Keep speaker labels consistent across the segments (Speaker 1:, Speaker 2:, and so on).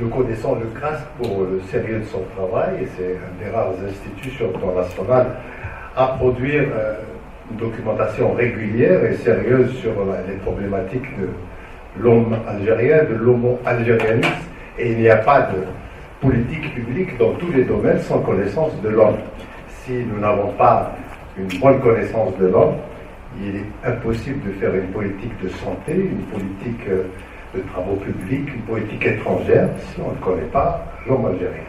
Speaker 1: Nous connaissons le CRASC pour le sérieux de son travail, et c'est un des rares instituts sur le plan national à produire une documentation régulière et sérieuse sur les problématiques de l'homme algérien, de l'homo-algérianisme, et il n'y a pas de politique publique dans tous les domaines sans connaissance de l'homme. Si nous n'avons pas une bonne connaissance de l'homme, il est impossible de faire une politique de santé, une politique de travaux publics, une politique étrangère, si on ne connaît pas l'homme algérien.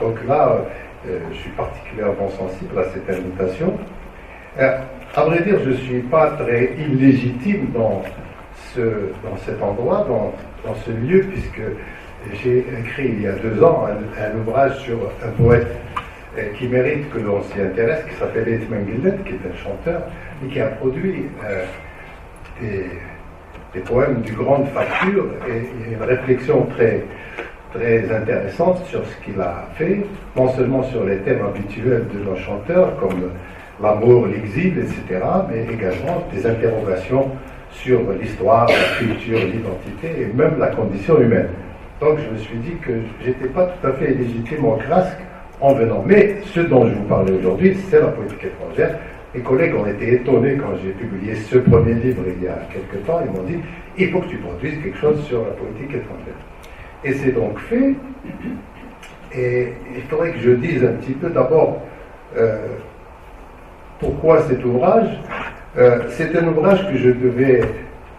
Speaker 1: Donc là, je suis particulièrement sensible à cette invitation. À vrai dire, je ne suis pas très illégitime dans cet endroit, dans ce lieu, puisque j'ai écrit il y a 2 ans un ouvrage sur un poète qui mérite que l'on s'y intéresse, qui s'appelle Ethman Gillet, qui est un chanteur, et qui a produit des poèmes de grande facture et une réflexion très, très intéressante sur ce qu'il a fait, non seulement sur les thèmes habituels de nos chanteurs, comme l'amour, l'exil, etc., mais également des interrogations sur l'histoire, la culture, l'identité et même la condition humaine. Donc je me suis dit que je n'étais pas tout à fait légitime au CRASC en venant. Mais ce dont je vous parlais aujourd'hui, c'est la politique étrangère. Mes collègues ont été étonnés quand j'ai publié ce premier livre il y a quelque temps. Ils m'ont dit, il faut que tu produises quelque chose sur la politique étrangère. Et c'est donc fait. Et il faudrait que je dise un petit peu d'abord pourquoi cet ouvrage. C'est un ouvrage que je devais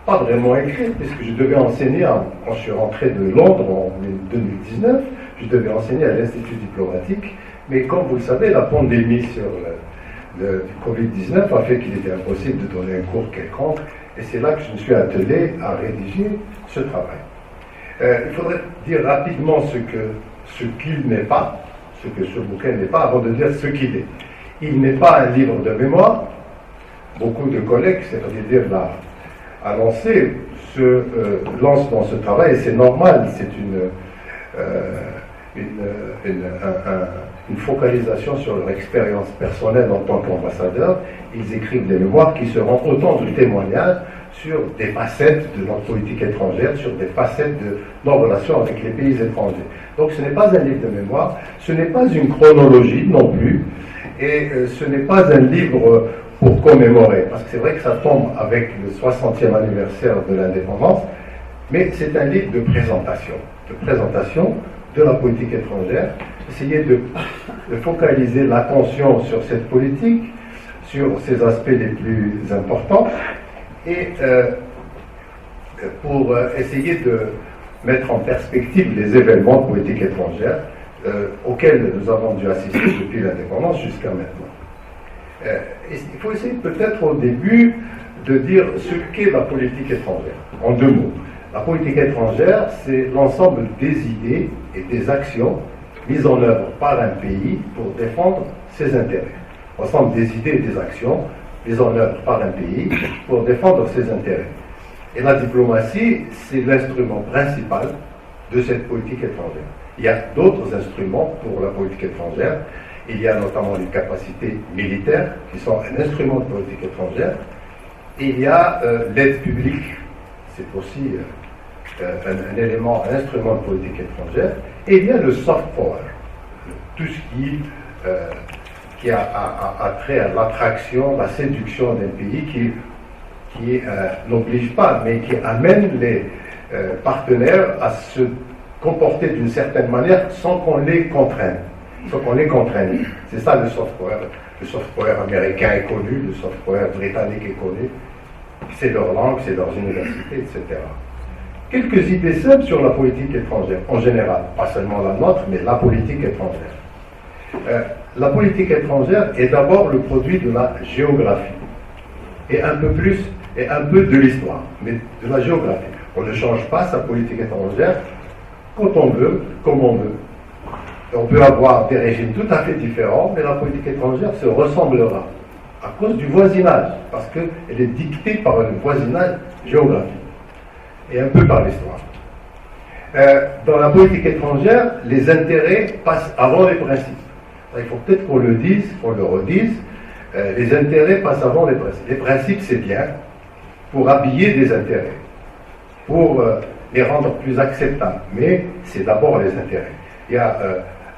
Speaker 1: pas vraiment écrire, puisque je devais enseigner, quand je suis rentré de Londres en 2019, je devais enseigner à l'Institut diplomatique, mais comme vous le savez, la pandémie sur du Covid-19 a fait qu'il était impossible de donner un cours quelconque, et c'est là que je me suis attelé à rédiger ce travail. Il faudrait dire rapidement ce qu'il n'est pas, ce que ce bouquin n'est pas, avant de dire ce qu'il est. Il n'est pas un livre de mémoire. Beaucoup de collègues, c'est-à-dire l'a annoncé, se lancent dans ce travail, et c'est normal, c'est une focalisation sur leur expérience personnelle en tant qu'ambassadeur. Ils écrivent des mémoires qui seront autant de témoignages sur des facettes de notre politique étrangère, sur des facettes de nos relations avec les pays étrangers. Donc ce n'est pas un livre de mémoire, ce n'est pas une chronologie non plus, et ce n'est pas un livre pour commémorer, parce que c'est vrai que ça tombe avec le 60e anniversaire de l'indépendance, mais c'est un livre de présentation de la politique étrangère, essayer de focaliser l'attention sur cette politique, sur ses aspects les plus importants, et pour essayer de mettre en perspective les événements de politique étrangère auxquels nous avons dû assister depuis l'indépendance jusqu'à maintenant. Il faut essayer peut-être au début de dire ce qu'est la politique étrangère, en 2 mots. La politique étrangère, c'est l'ensemble des idées et des actions mises en œuvre par un pays pour défendre ses intérêts. L'ensemble des idées et des actions mises en œuvre par un pays pour défendre ses intérêts. Et la diplomatie, c'est l'instrument principal de cette politique étrangère. Il y a d'autres instruments pour la politique étrangère. Il y a notamment les capacités militaires, qui sont un instrument de politique étrangère. Il y a l'aide publique, c'est aussi un élément, un instrument de politique étrangère. Et il y a le soft power, tout ce qui a trait à l'attraction, la séduction d'un pays qui n'oblige pas, mais qui amène les partenaires à se comporter d'une certaine manière sans qu'on les contraigne. C'est ça le soft power. Le soft power américain est connu, le soft power britannique est connu. C'est leur langue, c'est leurs universités, etc. Quelques idées simples sur la politique étrangère, en général. Pas seulement la nôtre, mais la politique étrangère. La politique étrangère est d'abord le produit de la géographie. Et un peu de l'histoire, mais de la géographie. On ne change pas sa politique étrangère quand on veut, comme on veut. On peut avoir des régimes tout à fait différents, mais la politique étrangère se ressemblera à cause du voisinage, parce qu'elle est dictée par le voisinage géographique et un peu par l'histoire. Dans la politique étrangère, les intérêts passent avant les principes. Il faut peut-être qu'on le dise, qu'on le redise, les intérêts passent avant les principes. Les principes, c'est bien pour habiller des intérêts, pour les rendre plus acceptables. Mais c'est d'abord les intérêts. Il y a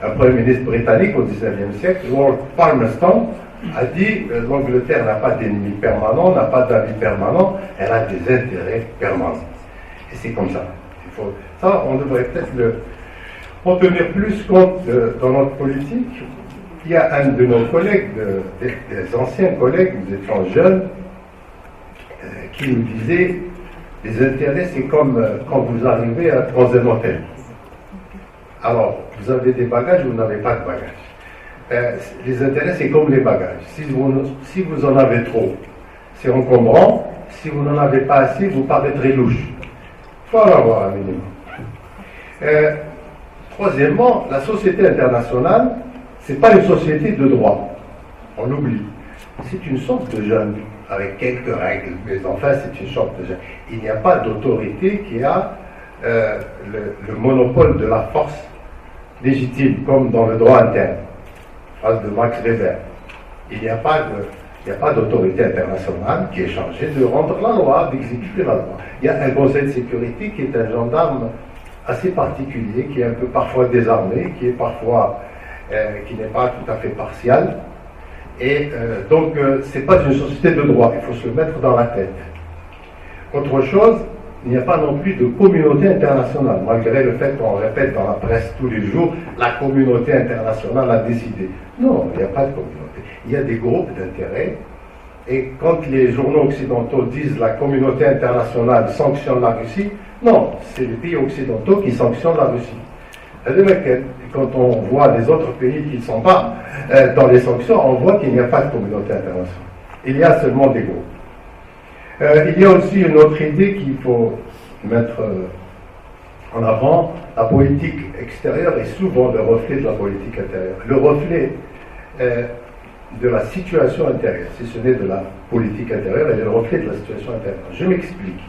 Speaker 1: un Premier ministre britannique au XIXe siècle, Lord Palmerston, a dit l'Angleterre n'a pas d'ennemis permanents, n'a pas d'amis permanents, elle a des intérêts permanents. Et c'est comme ça. Ça, on devrait peut-être en tenir plus compte dans notre politique. Il y a un de nos collègues, des anciens collègues, nous étions jeunes, qui nous disait les intérêts, c'est comme quand vous arrivez dans un hôtel. Alors, vous avez des bagages, vous n'avez pas de bagages. Les intérêts, c'est comme les bagages. Si vous en avez trop, c'est encombrant. Si vous n'en avez pas assez, vous paraîtrez louche. Il faut en avoir un minimum. Troisièmement, la société internationale, ce n'est pas une société de droit. On l'oublie. C'est une sorte de jungle, avec quelques règles, mais enfin, c'est une sorte de jungle. Il n'y a pas d'autorité qui a le monopole de la force légitime, comme dans le droit interne. Phrase de Max Weber. Il n'y a pas d'autorité internationale qui est chargée de rendre la loi, d'exécuter la loi. Il y a un Conseil de sécurité qui est un gendarme assez particulier, qui est un peu parfois désarmé, qui est parfois, qui n'est pas tout à fait partial. Et donc, ce n'est pas une société de droit, il faut se le mettre dans la tête. Autre chose, il n'y a pas non plus de communauté internationale, malgré le fait qu'on répète dans la presse tous les jours, la communauté internationale a décidé. Non, il n'y a pas de communauté. Il y a des groupes d'intérêts, et quand les journaux occidentaux disent la communauté internationale sanctionne la Russie, non, c'est les pays occidentaux qui sanctionnent la Russie. Quand on voit les autres pays qui ne sont pas dans les sanctions, on voit qu'il n'y a pas de communauté internationale. Il y a seulement des groupes. Il y a aussi une autre idée qu'il faut mettre en avant. La politique extérieure est souvent le reflet de la politique intérieure. Le reflet de la situation intérieure, si ce n'est de la politique intérieure, elle est le reflet de la situation intérieure. Je m'explique.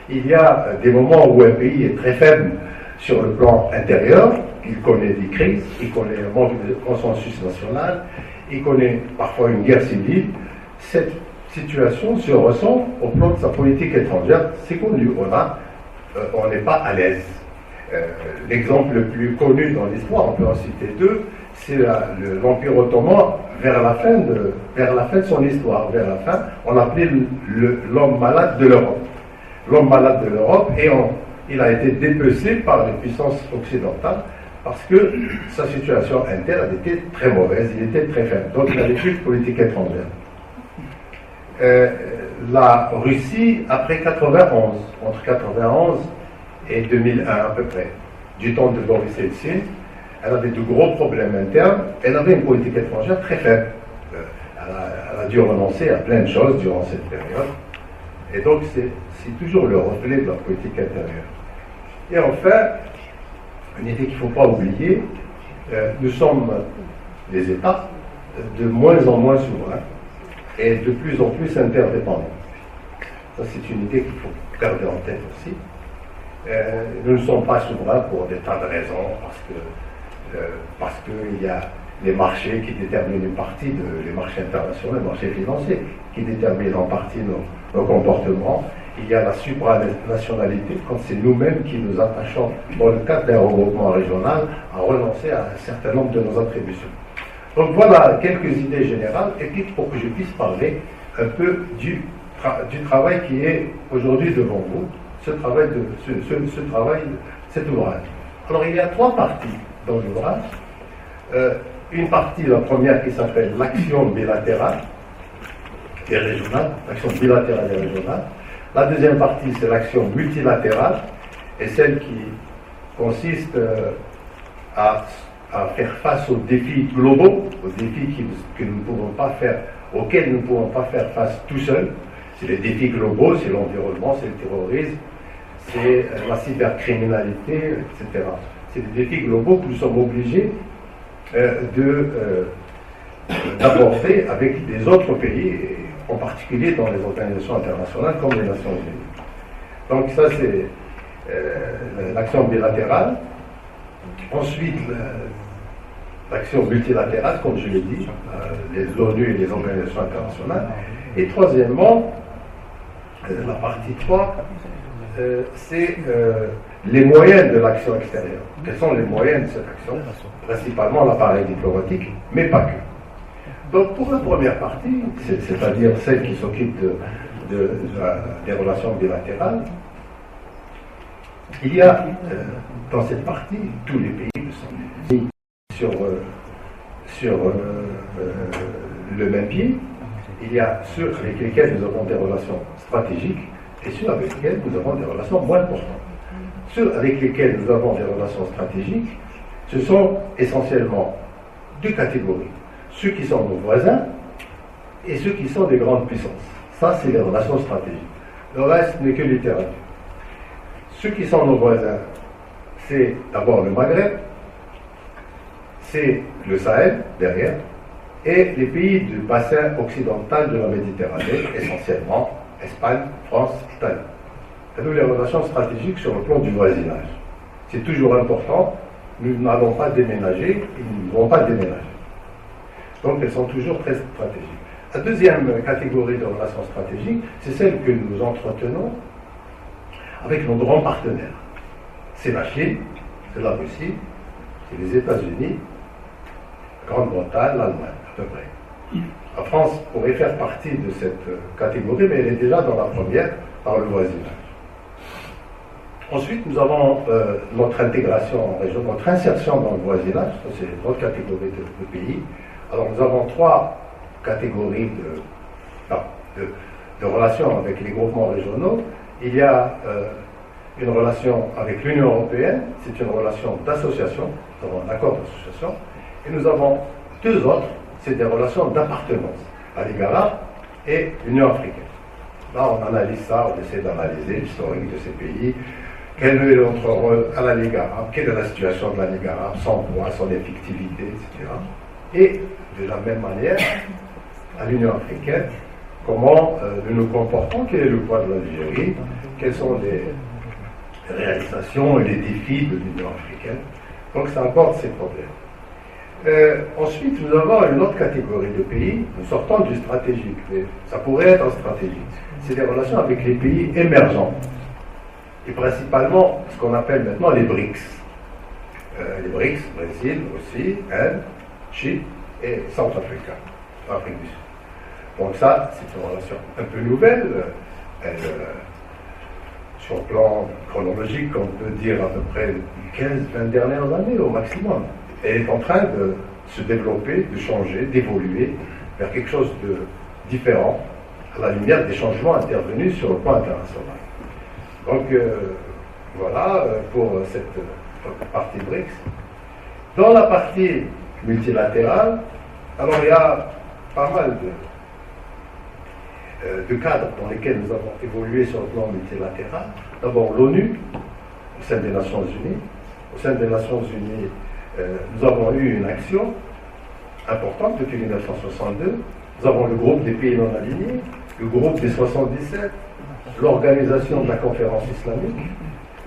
Speaker 1: Il y a des moments où un pays est très faible sur le plan intérieur, il connaît des crises, il connaît un manque de consensus national, il connaît parfois une guerre civile. Cette situation se ressent au plan de sa politique étrangère. C'est connu, on n'est pas à l'aise. L'exemple le plus connu dans l'histoire, on peut en citer deux, c'est l'Empire ottoman vers la fin de son histoire. Vers la fin, on l'appelait l'homme malade de l'Europe. L'homme malade de l'Europe, et il a été dépecé par les puissances occidentales parce que sa situation interne était très mauvaise, il était très faible. Donc il n'avait plus de politique étrangère. La Russie, après 91, entre 91 et 2001 à peu près, du temps de Boris Yeltsin, elle avait de gros problèmes internes, elle avait une politique étrangère très faible. Elle a dû renoncer à plein de choses durant cette période. Et donc c'est toujours le reflet de la politique intérieure. Et enfin, une idée qu'il ne faut pas oublier, nous sommes des États de moins en moins souverains et de plus en plus interdépendants. Ça, c'est une idée qu'il faut garder en tête aussi. Nous ne sommes pas souverains pour des tas de raisons, parce qu'il y a les marchés qui déterminent une partie, les marchés internationaux, les marchés financiers, qui déterminent en partie nos comportements. Il y a la supranationalité, quand c'est nous-mêmes qui nous attachons, dans le cadre d'un regroupement régional, à renoncer à un certain nombre de nos attributions. Donc voilà quelques idées générales, et puis pour que je puisse parler un peu du travail qui est aujourd'hui devant vous, cet ouvrage. Alors il y a trois parties dans l'ouvrage. Une partie, la première, qui s'appelle l'action bilatérale et régionale, l'action bilatérale et régionale. La deuxième partie, c'est l'action multilatérale, et celle qui consiste à faire face aux défis globaux, aux défis que nous ne pouvons pas faire, auxquels nous ne pouvons pas faire face tout seuls. C'est les défis globaux, c'est l'environnement, c'est le terrorisme, c'est la cybercriminalité, etc. C'est des défis globaux que nous sommes obligés d'aborder avec des autres pays, en particulier dans les organisations internationales comme les Nations Unies. Donc ça, c'est l'action bilatérale. Ensuite, l'action multilatérale, comme je l'ai dit, l'ONU et les organisations internationales. Et troisièmement, la partie 3, c'est les moyens de l'action extérieure. Quels sont les moyens de cette action? Principalement l'appareil diplomatique, mais pas que. Donc pour la première partie, c'est-à-dire celle qui s'occupe des relations bilatérales, il y a dans cette partie tous les pays sont mis sur le même pied. Il y a ceux avec lesquels nous avons des relations stratégiques et ceux avec lesquels nous avons des relations moins importantes. Ceux avec lesquels nous avons des relations stratégiques, ce sont essentiellement deux catégories. Ceux qui sont nos voisins et ceux qui sont des grandes puissances. Ça, c'est les relations stratégiques. Le reste n'est que littérature. Ceux qui sont nos voisins, c'est d'abord le Maghreb, c'est le Sahel, derrière, et les pays du bassin occidental de la Méditerranée, essentiellement Espagne, France, Italie. Et donc les relations stratégiques sur le plan du voisinage. C'est toujours important, nous n'allons pas déménager, ils ne vont pas déménager. Donc elles sont toujours très stratégiques. La deuxième catégorie de relations stratégiques, c'est celle que nous entretenons avec nos grands partenaires. C'est la Chine, c'est la Russie, c'est les États-Unis, la Grande-Bretagne, l'Allemagne, à peu près. La France pourrait faire partie de cette catégorie, mais elle est déjà dans la première par le voisinage. Ensuite, nous avons notre intégration en région, notre insertion dans le voisinage, c'est une autre catégorie de pays. Alors nous avons trois catégories de relations avec les groupements régionaux. Il y a une relation avec l'Union européenne, c'est une relation d'association, nous avons un accord d'association, et nous avons deux autres, c'est des relations d'appartenance, la Ligue arabe et l'Union africaine. Là, on analyse ça, on essaie d'analyser l'historique de ces pays, quel est notre rôle à la Ligue arabe, quelle est la situation de la Ligue arabe, son poids, son effectivité, etc. Et de la même manière, à l'Union africaine, comment nous nous comportons, quel est le poids de l'Algérie, quelles sont les réalisations et les défis de l'Union africaine. Donc ça apporte ces problèmes. Ensuite, nous avons une autre catégorie de pays, nous sortons du stratégique, mais ça pourrait être un stratégique. C'est des relations avec les pays émergents, et principalement ce qu'on appelle maintenant les BRICS. Les BRICS, Brésil, Russie, Inde, Chine et Centrafrique, Afrique du Sud. Donc ça, c'est une relation un peu nouvelle. Sur le plan chronologique, on peut dire à peu près les 15-20 dernières années au maximum. Elle est en train de se développer, de changer, d'évoluer vers quelque chose de différent à la lumière des changements intervenus sur le plan international. Donc voilà pour cette partie BRICS. Dans la partie multilatérale, alors il y a pas mal de cadres dans lesquels nous avons évolué sur le plan multilatéral. D'abord l'ONU, au sein des Nations Unies. Au sein des Nations Unies, nous avons eu une action importante depuis 1962. Nous avons le groupe des pays non alignés, le groupe des 77, l'organisation de la conférence islamique,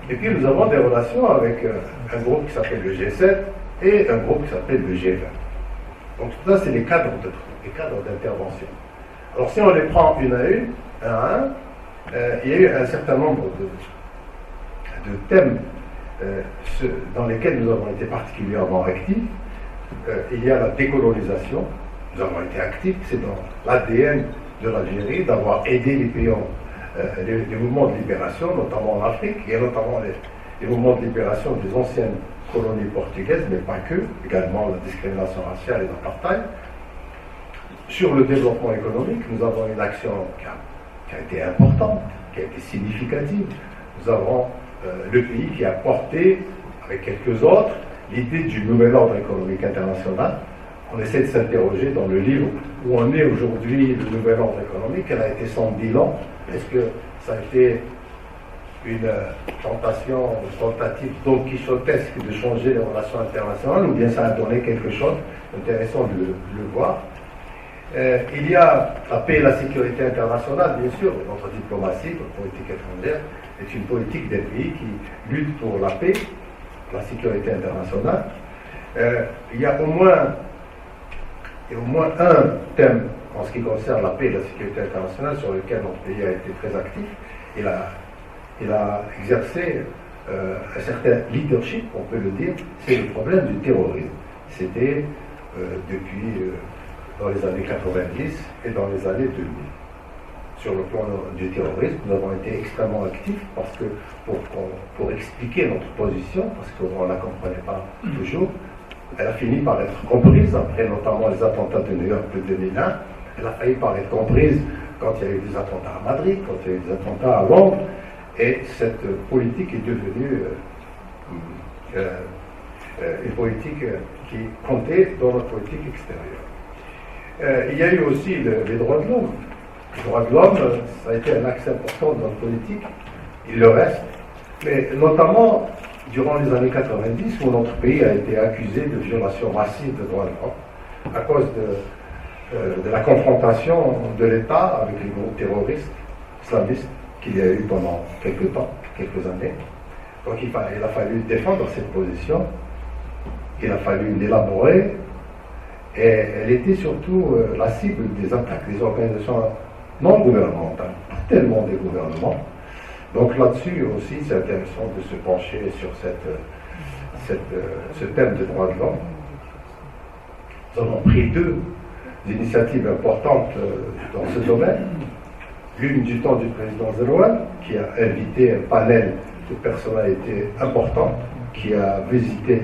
Speaker 1: et puis nous avons des relations avec un groupe qui s'appelle le G7 et un groupe qui s'appelle le G20. Donc tout ça, c'est les cadres d'intervention. Alors si on les prend une à une, un à un, il y a eu un certain nombre de thèmes dans lesquels nous avons été particulièrement actifs. Il y a la décolonisation, nous avons été actifs, c'est dans l'ADN de l'Algérie d'avoir aidé les pays, les mouvements de libération, notamment en Afrique, et notamment les mouvements de libération des anciennes colonies portugaises, mais pas que, également la discrimination raciale et l'apartheid. Sur le développement économique, nous avons une action qui a été importante, qui a été significative. Nous avons le pays qui a porté, avec quelques autres, l'idée du nouvel ordre économique international. On essaie de s'interroger dans le livre où on est aujourd'hui, le nouvel ordre économique, quel a été son bilan. Est-ce que ça a été une tentative don quichotesque de changer les relations internationales, ou bien ça a donné quelque chose d'intéressant de le voir. Il y a la paix et la sécurité internationale, bien sûr. Notre diplomatie, notre politique étrangère, est une politique des pays qui luttent pour la paix, la sécurité internationale. Il y a au moins un thème en ce qui concerne la paix et la sécurité internationale sur lequel notre pays a été très actif. Il a exercé un certain leadership, on peut le dire, c'est le problème du terrorisme. C'était depuis dans les années 90 et dans les années 2000. Sur le plan du terrorisme, nous avons été extrêmement actifs parce que pour expliquer notre position, parce qu'on ne la comprenait pas toujours, elle a fini par être comprise, après notamment les attentats de New York de 2001, elle a failli par être comprise quand il y a eu des attentats à Madrid, quand il y a eu des attentats à Londres, et cette politique est devenue une politique qui comptait dans notre politique extérieure. Il y a eu aussi les droits de l'homme. Les droits de l'homme, ça a été un axe important de notre politique, il le reste, mais notamment durant les années 90 où notre pays a été accusé de violations massives de droits de l'homme à cause de la confrontation de l'État avec les groupes terroristes islamistes qu'il y a eu pendant quelques temps, quelques années. Donc il a fallu défendre cette position, il a fallu l'élaborer, et elle était surtout la cible des attaques des organisations non gouvernementales, pas tellement des gouvernements. Donc là-dessus aussi, c'est intéressant de se pencher sur ce thème des droits de l'homme. Nous avons pris deux initiatives importantes dans ce domaine. L'une du temps du président Zerouane, qui a invité un panel de personnalités importantes, qui a visité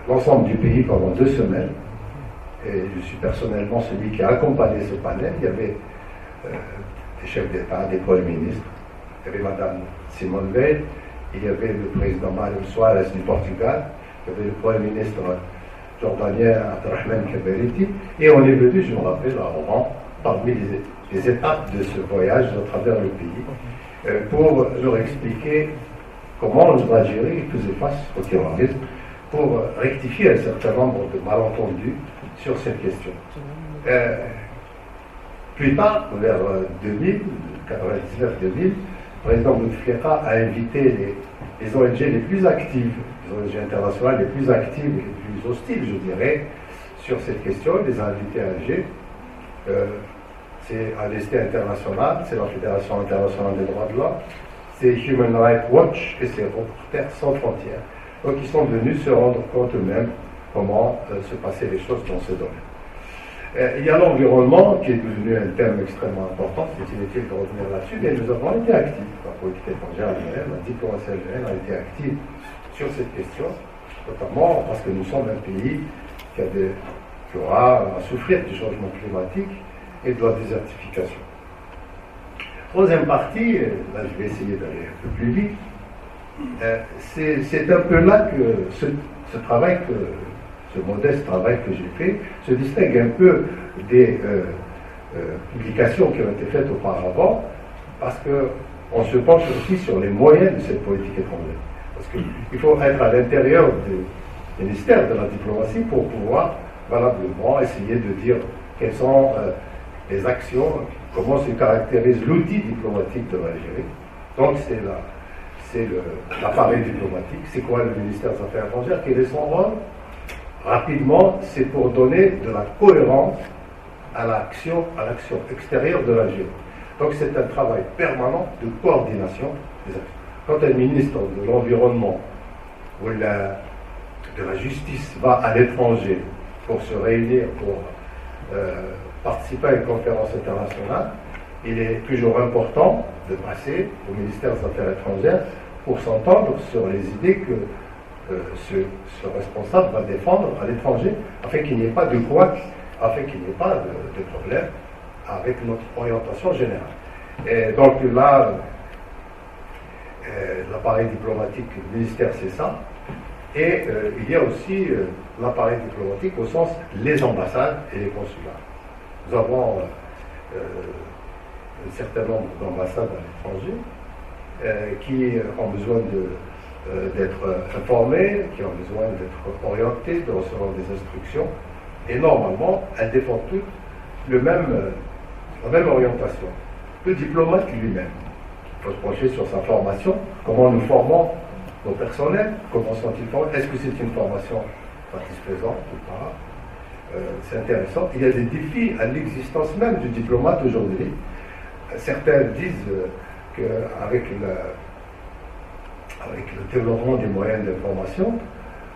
Speaker 1: l'ensemble du pays pendant 2 semaines. Et je suis personnellement celui qui a accompagné ce panel. Il y avait des chefs d'État, des premiers ministres, il y avait Madame Simone Veil, il y avait le président Mário Soares du Portugal, il y avait le premier ministre jordanien Abdelrahman Kaberiti, et on est venu, je me rappelle, à Oran, parmi les étapes de ce voyage à travers le pays, pour leur expliquer comment l'Algérie faisait face au terrorisme, pour rectifier un certain nombre de malentendus sur cette question. Plus tard, vers 2000, 99-2000, le président Bouteflika a invité les ONG les plus actives, les ONG internationales les plus actives et les plus hostiles, je dirais, sur cette question. Il les a invités à Alger. C'est Amnesty International, c'est la Fédération internationale des droits de l'homme, c'est Human Rights Watch et c'est Reporters sans frontières. Donc ils sont venus se rendre compte eux-mêmes comment se passaient les choses dans ce domaine. Il y a l'environnement qui est devenu un thème extrêmement important, c'est inutile de revenir là-dessus, mais nous avons été actifs. La politique étrangère algérienne, la diplomatie algérienne a été active sur cette question, notamment parce que nous sommes un pays qui aura à souffrir du changement climatique et de la désertification. Troisième partie, là je vais essayer d'aller un peu plus vite, c'est un peu là que ce travail, ce modeste travail que j'ai fait, se distingue un peu des publications qui ont été faites auparavant, parce qu'on se penche aussi sur les moyens de cette politique étrangère. Parce qu'il faut être à l'intérieur du ministère de la diplomatie pour pouvoir valablement essayer de dire quelles sont les actions, comment se caractérise l'outil diplomatique de l'Algérie. Donc c'est l'appareil diplomatique, c'est quoi le ministère des Affaires étrangères, quel est son rôle? Rapidement, c'est pour donner de la cohérence à l'action extérieure de l'Algérie. Donc c'est un travail permanent de coordination des actions. Quand un ministre de l'Environnement ou de la Justice va à l'étranger pour se réunir, pour participer à une conférence internationale, il est toujours important de passer au ministère des Affaires étrangères pour s'entendre sur les idées que ce responsable va défendre à l'étranger, afin qu'il n'y ait pas de couac, afin qu'il n'y ait pas de problème avec notre orientation générale. Et donc là, l'appareil diplomatique du ministère, c'est ça. Et il y a aussi l'appareil diplomatique au sens les ambassades et les consulats. Nous avons un certain nombre d'ambassades à l'étranger qui ont besoin d'être informées, qui ont besoin d'être orientées, de recevoir des instructions. Et normalement, elles défendent toutes la même orientation. Le diplomate lui-même, il faut se pencher sur sa formation, comment nous formons nos personnels, comment sont-ils formés, est-ce que c'est une formation satisfaisante ou pas? C'est intéressant. Il y a des défis à l'existence même du diplomate aujourd'hui. Certains disent qu'avec avec le développement des moyens d'information,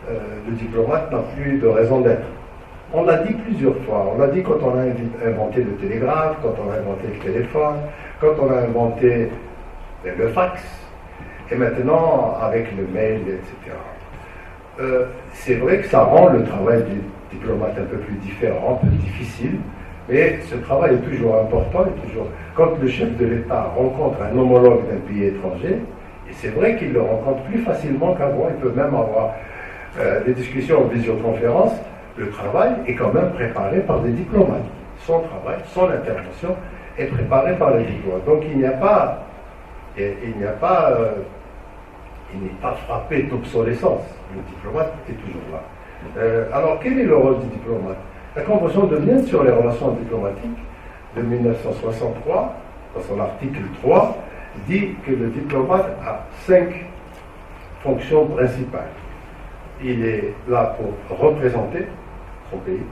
Speaker 1: le diplomate n'a plus de raison d'être. On l'a dit plusieurs fois. On l'a dit quand on a inventé le télégraphe, quand on a inventé le téléphone, quand on a inventé le fax, et maintenant avec le mail, etc. C'est vrai que ça rend le travail du diplomate un peu plus différent, un peu difficile, mais ce travail est toujours important. Quand le chef de l'État rencontre un homologue d'un pays étranger, et c'est vrai qu'il le rencontre plus facilement qu'avant, il peut même avoir des discussions en visioconférence, le travail est quand même préparé par des diplomates. Son travail, son intervention est préparée par les diplomates. Donc il n'est pas frappé d'obsolescence. Le diplomate est toujours là. Alors quel est le rôle du diplomate? La Convention de Vienne sur les relations diplomatiques de 1963, dans son article 3, dit que le diplomate a 5 fonctions principales. Il est là pour représenter son pays,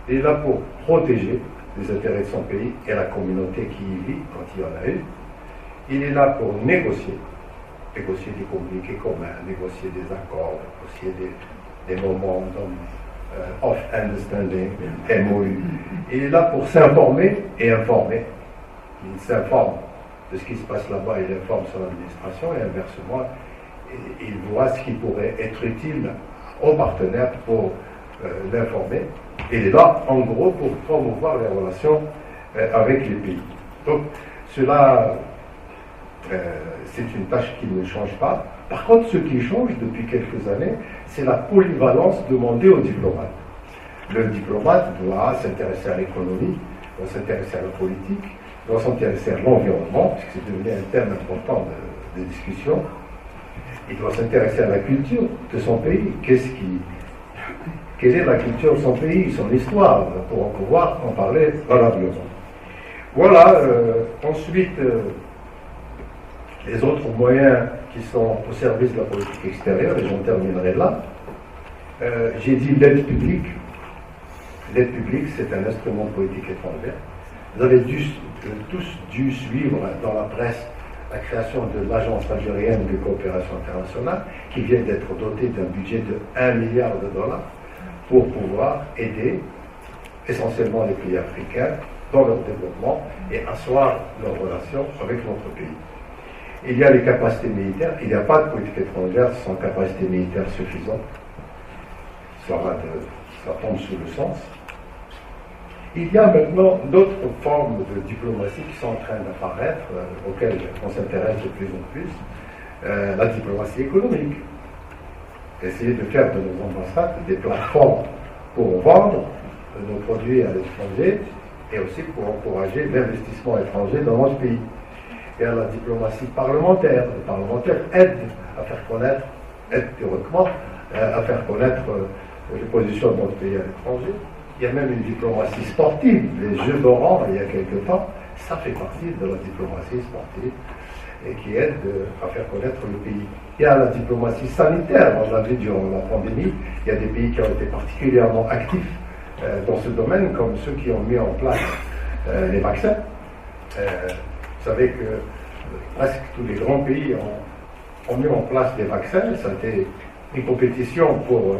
Speaker 1: il est là pour protéger les intérêts de son pays et la communauté qui y vit quand il y en a eu. Il est là pour négocier des communiqués communs, négocier des accords, négocier des memorandums of understanding, MOU. Il est là pour s'informer et informer. Il s'informe de ce qui se passe là-bas, il informe son administration et inversement, il voit ce qui pourrait être utile aux partenaires pour l'informer. Il est là, en gros, pour promouvoir les relations avec les pays. Donc, cela, c'est une tâche qui ne change pas. Par contre, ce qui change depuis quelques années, c'est la polyvalence demandée aux diplomates. Le diplomate doit s'intéresser à l'économie, doit s'intéresser à la politique, doit s'intéresser à l'environnement, puisque c'est devenu un thème important de discussion. Il doit s'intéresser à la culture de son pays. Quelle est la culture de son pays, son histoire, pour pouvoir en parler valablement. Voilà, ensuite, les autres moyens qui sont au service de la politique extérieure, et j'en terminerai là. J'ai dit l'aide publique. L'aide publique, c'est un instrument de politique étrangère. Vous avez tous dû suivre dans la presse la création de l'Agence algérienne de coopération internationale, qui vient d'être dotée d'un budget de 1 milliard de dollars pour pouvoir aider essentiellement les pays africains dans leur développement et asseoir leurs relations avec notre pays. Il y a les capacités militaires. Il n'y a pas de politique étrangère sans capacité militaire suffisante. Ça tombe sous le sens. Il y a maintenant d'autres formes de diplomatie qui sont en train d'apparaître, auxquelles on s'intéresse de plus en plus. La diplomatie économique. Essayer de faire de nos ambassades des plateformes pour vendre nos produits à l'étranger et aussi pour encourager l'investissement étranger dans notre pays. Il y a la diplomatie parlementaire. Les parlementaires aident à faire connaître, théoriquement, à faire connaître les positions de notre pays à l'étranger. Il y a même une diplomatie sportive, les Jeux d'Oran il y a quelque temps, ça fait partie de la diplomatie sportive et qui aide à faire connaître le pays. Il y a la diplomatie sanitaire, on l'a vu durant la pandémie, il y a des pays qui ont été particulièrement actifs dans ce domaine, comme ceux qui ont mis en place les vaccins. Vous savez que presque tous les grands pays ont mis en place des vaccins, ça a été une compétition pour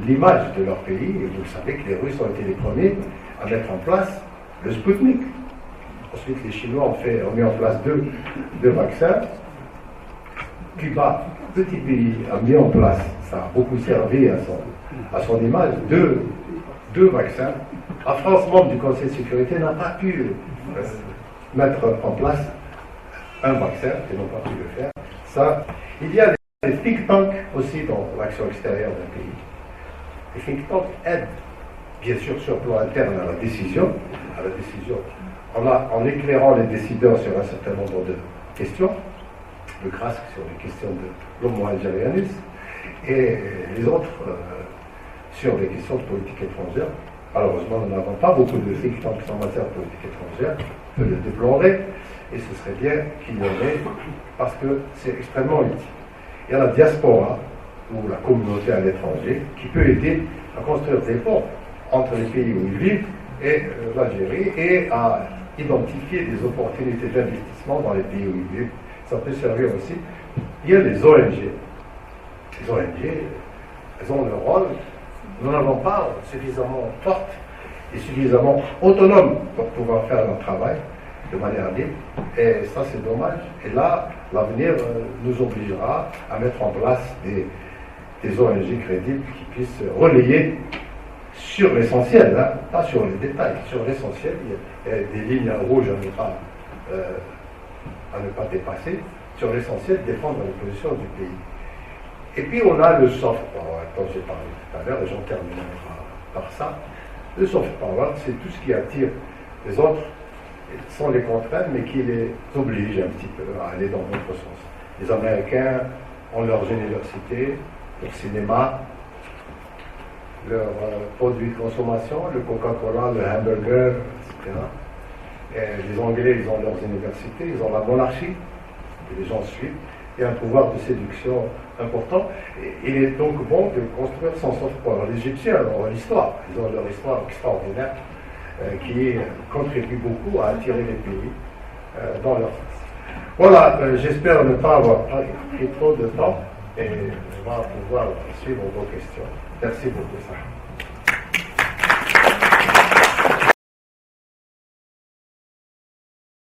Speaker 1: l'image de leur pays, et vous savez que les Russes ont été les premiers à mettre en place le Sputnik. Ensuite, les Chinois ont mis en place deux vaccins. Cuba, petit pays, a mis en place, ça a beaucoup servi à son image, deux vaccins. La France, membre du Conseil de sécurité, n'a pas pu mettre en place un vaccin, ils n'ont pas pu le faire. Ça, il y a des think tanks aussi dans l'action extérieure d'un pays. Les think tanks aident, bien sûr, sur le plan interne à la décision, en éclairant les décideurs sur un certain nombre de questions, le CRASC sur les questions de l'homo-algérianisme, et les autres sur les questions de politique étrangère. Malheureusement, nous n'avons pas beaucoup de think tanks en matière de politique étrangère, je le déplorer, et ce serait bien qu'il y en ait, parce que c'est extrêmement utile. Il y a la diaspora, ou la communauté à l'étranger, qui peut aider à construire des ponts entre les pays où ils vivent et l'Algérie, et à identifier des opportunités d'investissement dans les pays où ils vivent. ça peut servir aussi. Il y a les ONG. Les ONG, elles ont leur rôle. Nous n'avons pas suffisamment forte et suffisamment autonome pour pouvoir faire leur travail de manière libre. Et ça, c'est dommage. Et là, l'avenir nous obligera à mettre en place des ONG crédibles qui puissent relayer sur l'essentiel, hein, pas sur les détails, sur l'essentiel. Il y a des lignes rouges à ne pas dépasser. Sur l'essentiel, défendre les positions du pays. Et puis on a le soft power, dont j'ai parlé tout à l'heure, et j'en terminerai par ça. Le soft power, c'est tout ce qui attire les autres sans les contraindre, mais qui les oblige un petit peu à aller dans notre sens. Les Américains ont leurs universités, leur cinéma, leurs produits de consommation, le Coca-Cola, le hamburger, etc. Et les Anglais, ils ont leurs universités, ils ont la monarchie, et les gens suivent. Il y a un pouvoir de séduction important. Et il est donc bon de construire son soft power. Les Égyptiens ont l'histoire, ils ont leur histoire extraordinaire qui contribue beaucoup à attirer les pays dans leur face. Voilà, j'espère ne pas avoir pris trop de temps et on va pouvoir suivre vos questions. Merci beaucoup, ça.